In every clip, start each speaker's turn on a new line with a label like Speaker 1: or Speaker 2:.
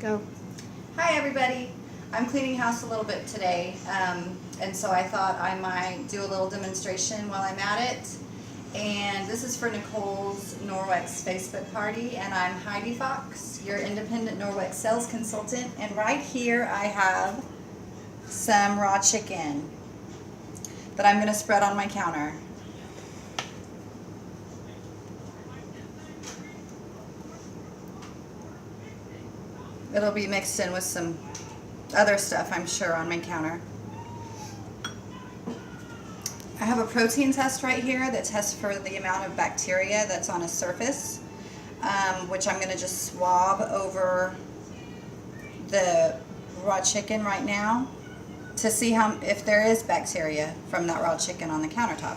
Speaker 1: Go.
Speaker 2: Hi everybody. I'm cleaning house a little bit today, and so I thought I might do a little demonstration while I'm at it. And this is for Nicole's Norwex Facebook party, and I'm Heidi Fox, your independent Norwex sales consultant. And right here I have some raw chicken that I'm going to spread on my counter. It'll be mixed in with some other stuff, I'm sure, on my counter. I have a protein test right here that tests for the amount of bacteria that's on a surface, which I'm going to just swab over the raw chicken right now to see if there is bacteria from that raw chicken on the countertop.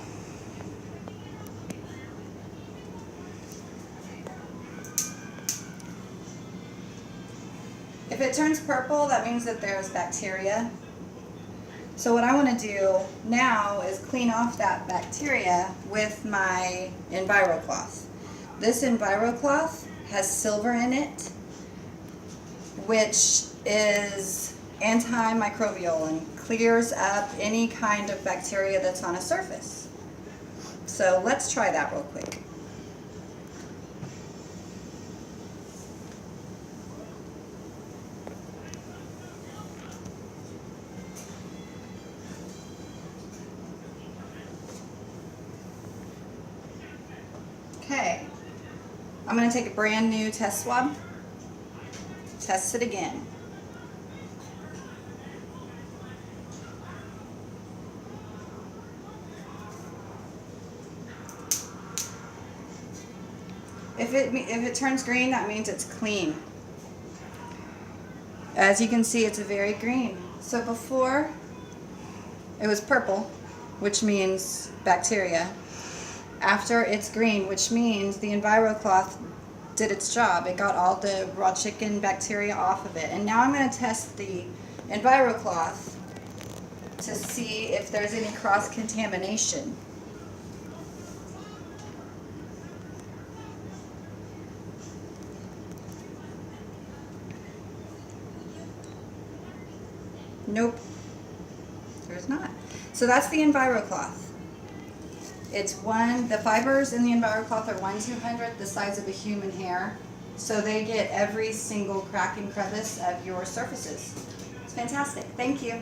Speaker 2: If it turns purple, that means that there's bacteria. So what I want to do now is clean off that bacteria with my envirowa. This envirowa has silver in it, which is antimicrobial and clears up any kind of bacteria that's on a surface. So let's try that real quick. Okay, I'm going to take a brand new test swab, test it again. If it turns green, that means it's clean. As you can see, it's very green. So before, it was purple, which means bacteria. After, it's green, which means the envirowa did its job. It got all the raw chicken bacteria off of it. And now I'm going to test the envirowa to see if there's any cross-contamination. Nope, there's not. So that's the envirowa. The fibers in the envirowa are 1/200 the size of a human hair. So they get every single crack and crevice of your surfaces. It's fantastic. Thank you.